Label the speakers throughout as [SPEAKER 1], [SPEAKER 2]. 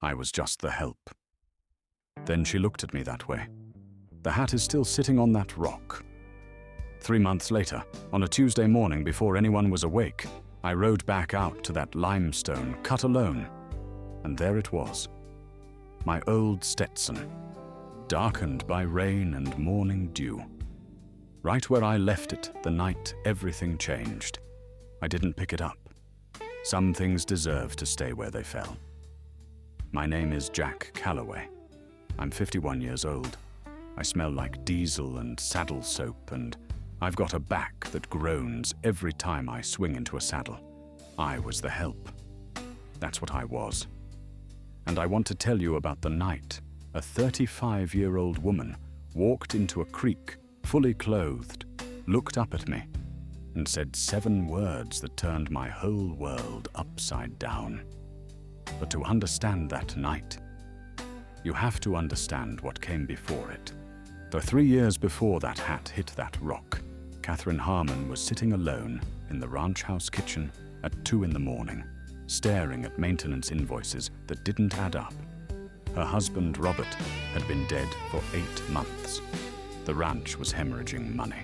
[SPEAKER 1] I was just the help. Then she looked at me that way. The hat is still sitting on that rock. 3 months later, on a Tuesday morning before anyone was awake, I rode back out to that limestone, cut alone, and there it was. My old Stetson, darkened by rain and morning dew. Right where I left it the night everything changed. I didn't pick it up. Some things deserve to stay where they fell. My name is Jack Calloway. I'm 51 years old. I smell like diesel and saddle soap, and I've got a back that groans every time I swing into a saddle. I was the help. That's what I was. And I want to tell you about the night a 35-year-old woman walked into a creek, fully clothed, looked up at me, and said 7 words that turned my whole world upside down. But to understand that night, you have to understand what came before it. For 3 years before that hat hit that rock, Catherine Harmon was sitting alone in the ranch house kitchen at 2 in the morning, staring at maintenance invoices that didn't add up. Her husband, Robert, had been dead for 8 months. The ranch was hemorrhaging money.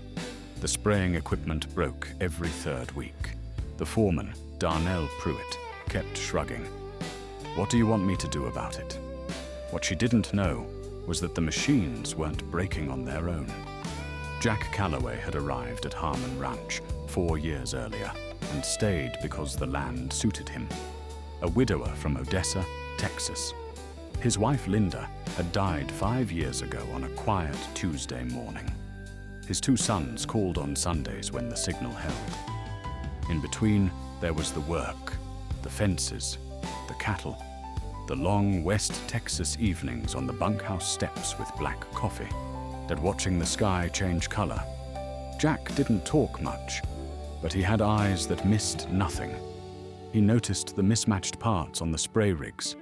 [SPEAKER 1] The spraying equipment broke every 3rd week. The foreman, Darnell Pruitt, kept shrugging. What do you want me to do about it? What she didn't know was that the machines weren't breaking on their own. Jack Calloway had arrived at Harmon Ranch 4 years earlier and stayed because the land suited him. A widower from Odessa, Texas. His wife Linda had died 5 years ago on a quiet Tuesday morning. His 2 sons called on Sundays when the signal held. In between, there was the work, the fences, the cattle, the long West Texas evenings on the bunkhouse steps with black coffee, and watching the sky change color. Jack didn't talk much, but he had eyes that missed nothing. He noticed the mismatched parts on the spray rigs.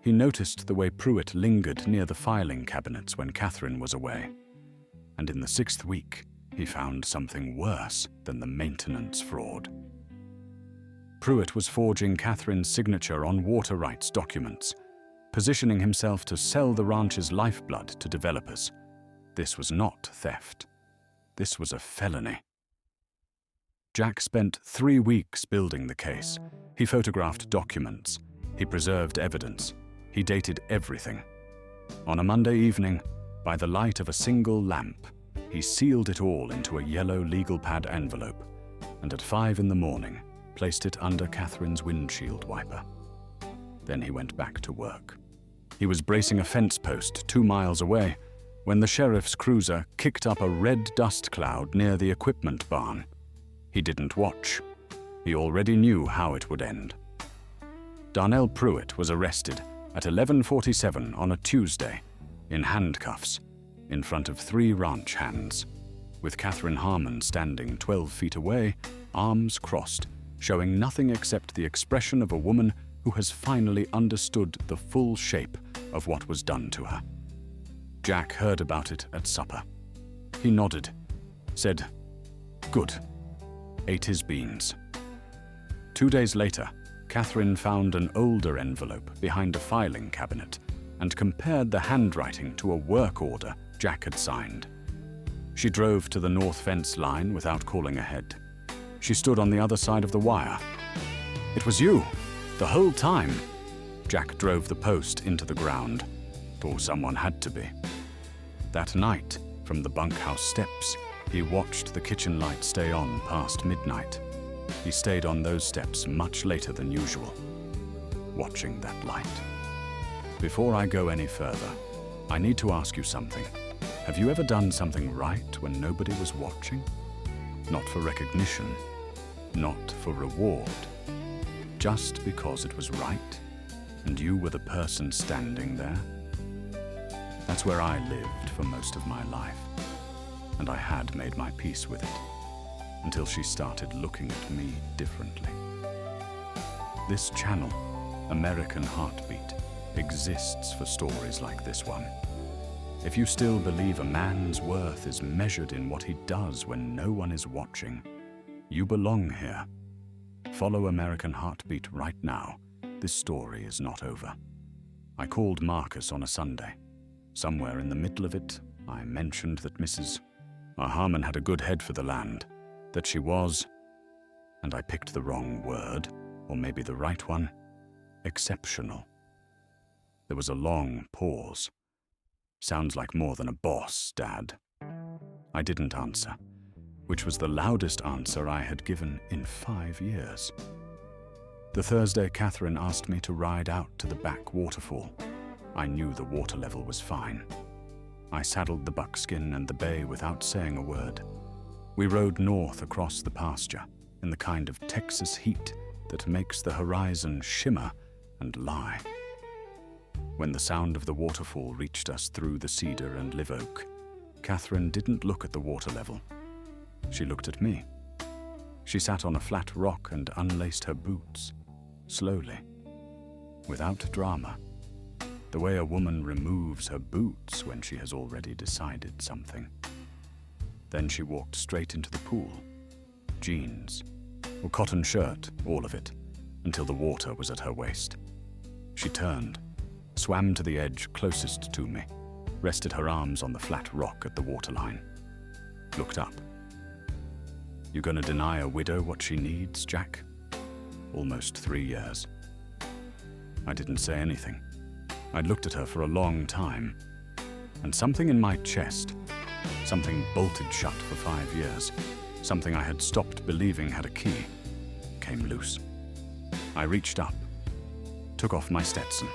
[SPEAKER 1] He noticed the way Pruitt lingered near the filing cabinets when Catherine was away. And in the 6th week, he found something worse than the maintenance fraud. Pruitt was forging Catherine's signature on water rights documents, positioning himself to sell the ranch's lifeblood to developers. This was not theft. This was a felony. Jack spent 3 weeks building the case. He photographed documents. He preserved evidence. He dated everything. On a Monday evening, by the light of a single lamp, he sealed it all into a yellow legal pad envelope, and at 5 in the morning, placed it under Catherine's windshield wiper. Then he went back to work. He was bracing a fence post 2 miles away when the sheriff's cruiser kicked up a red dust cloud near the equipment barn. He didn't watch. He already knew how it would end. Darnell Pruitt was arrested at 11:47 on a Tuesday, in handcuffs, in front of 3 ranch hands, with Catherine Harmon standing 12 feet away, arms crossed, showing nothing except the expression of a woman who has finally understood the full shape of what was done to her. Jack heard about it at supper. He nodded, said, "Good," ate his beans. 2 days later, Catherine found an older envelope behind a filing cabinet and compared the handwriting to a work order Jack had signed. She drove to the north fence line without calling ahead. She stood on the other side of the wire. "It was you, the whole time." Jack drove the post into the ground, or someone had to be. That night, from the bunkhouse steps, he watched the kitchen light stay on past midnight. He stayed on those steps much later than usual, watching that light. Before I go any further, I need to ask you something. Have you ever done something right when nobody was watching? Not for recognition, not for reward, just because it was right, and you were the person standing there? That's where I lived for most of my life, and I had made my peace with it, until she started looking at me differently. This channel, American Heartbeat, exists for stories like this one. If you still believe a man's worth is measured in what he does when no one is watching, you belong here. Follow American Heartbeat right now. This story is not over. I called Marcus on a Sunday. Somewhere in the middle of it, I mentioned that Mrs. Harmon had a good head for the land, that she was, and I picked the wrong word, or maybe the right one, exceptional. There was a long pause. Sounds like more than a boss, Dad. I didn't answer, which was the loudest answer I had given in 5 years. The Thursday, Catherine asked me to ride out to the back waterfall. I knew the water level was fine. I saddled the buckskin and the bay without saying a word. We rode north across the pasture in the kind of Texas heat that makes the horizon shimmer and lie. When the sound of the waterfall reached us through the cedar and live oak, Catherine didn't look at the water level. She looked at me. She sat on a flat rock and unlaced her boots, slowly, without drama, the way a woman removes her boots when she has already decided something. Then she walked straight into the pool. Jeans, or cotton shirt, all of it, until the water was at her waist. She turned, swam to the edge closest to me, rested her arms on the flat rock at the waterline, looked up. You gonna deny a widow what she needs, Jack? Almost 3 years. I didn't say anything. I'd looked at her for a long time, and something in my chest, something bolted shut for 5 years, something I had stopped believing had a key, came loose. I reached up, took off my Stetson,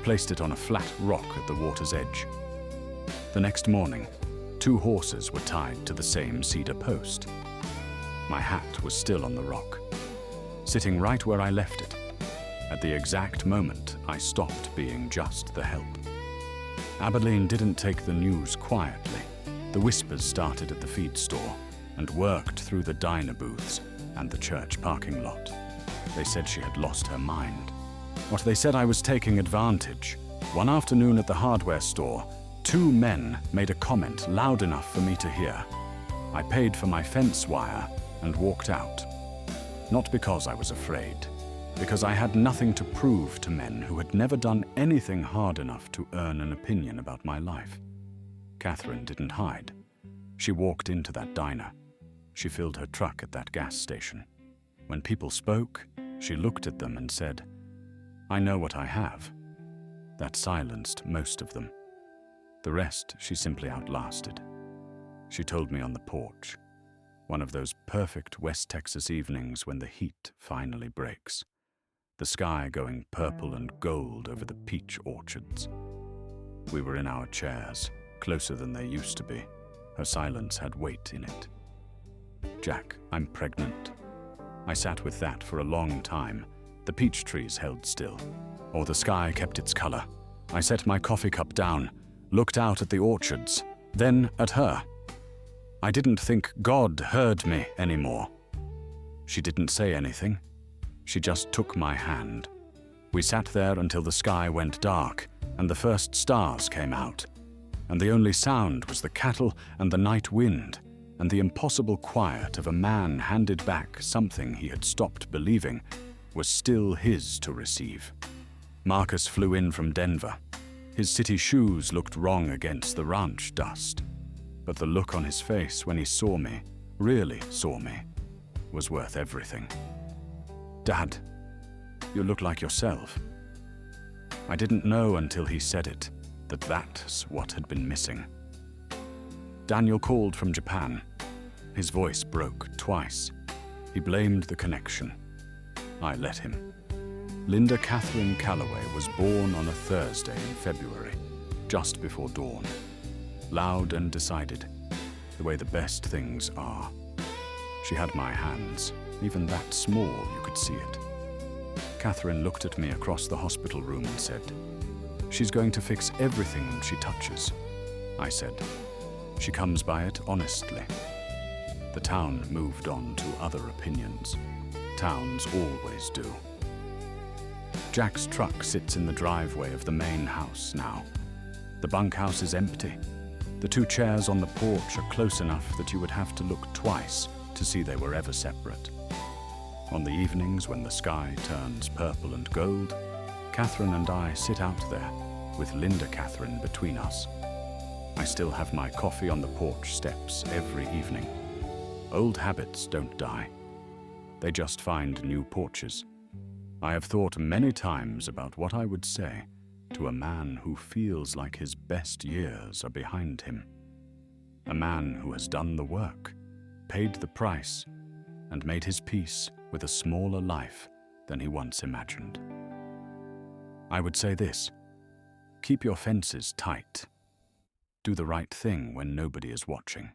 [SPEAKER 1] placed it on a flat rock at the water's edge. The next morning, 2 horses were tied to the same cedar post. My hat was still on the rock, sitting right where I left it. At the exact moment, I stopped being just the help. Abilene didn't take the news quietly. The whispers started at the feed store and worked through the diner booths and the church parking lot. They said she had lost her mind. What they said I was taking advantage. One afternoon at the hardware store, 2 men made a comment loud enough for me to hear. I paid for my fence wire and walked out. Not because I was afraid, because I had nothing to prove to men who had never done anything hard enough to earn an opinion about my life. Catherine didn't hide. She walked into that diner. She filled her truck at that gas station. When people spoke, she looked at them and said, "I know what I have." That silenced most of them. The rest she simply outlasted. She told me on the porch, one of those perfect West Texas evenings when the heat finally breaks, the sky going purple and gold over the peach orchards. We were in our chairs, closer than they used to be. Her silence had weight in it. "Jack, I'm pregnant." I sat with that for a long time. The peach trees held still, or the sky kept its color. I set my coffee cup down, looked out at the orchards, then at her. I didn't think God heard me anymore. She didn't say anything. She just took my hand. We sat there until the sky went dark and the first stars came out, and the only sound was the cattle and the night wind and the impossible quiet of a man handed back something he had stopped believing was still his to receive. Marcus flew in from Denver. His city shoes looked wrong against the ranch dust, but the look on his face when he saw me, really saw me, was worth everything. "Dad, you look like yourself." I didn't know until he said it, that that's what had been missing. Daniel called from Japan. His voice broke twice. He blamed the connection. I let him. Linda Catherine Calloway was born on a Thursday in February, just before dawn. Loud and decided, the way the best things are. She had my hands, even that small you could see it. Catherine looked at me across the hospital room and said, "She's going to fix everything she touches." I said, "She comes by it honestly." The town moved on to other opinions. Towns always do. Jack's truck sits in the driveway of the main house now. The bunkhouse is empty. The 2 chairs on the porch are close enough that you would have to look twice to see they were ever separate. On the evenings when the sky turns purple and gold, Catherine and I sit out there, with Linda Catherine between us. I still have my coffee on the porch steps every evening. Old habits don't die. They just find new porches. I have thought many times about what I would say to a man who feels like his best years are behind him. A man who has done the work, paid the price, and made his peace with a smaller life than he once imagined. I would say this: keep your fences tight. Do the right thing when nobody is watching.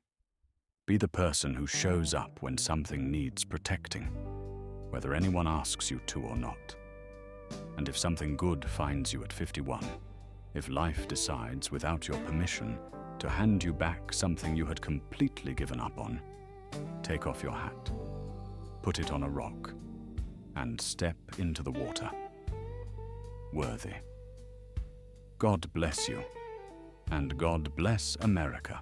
[SPEAKER 1] Be the person who shows up when something needs protecting, whether anyone asks you to or not. And if something good finds you at 51, if life decides without your permission to hand you back something you had completely given up on, take off your hat, put it on a rock, and step into the water. Worthy. God bless you, and God bless America.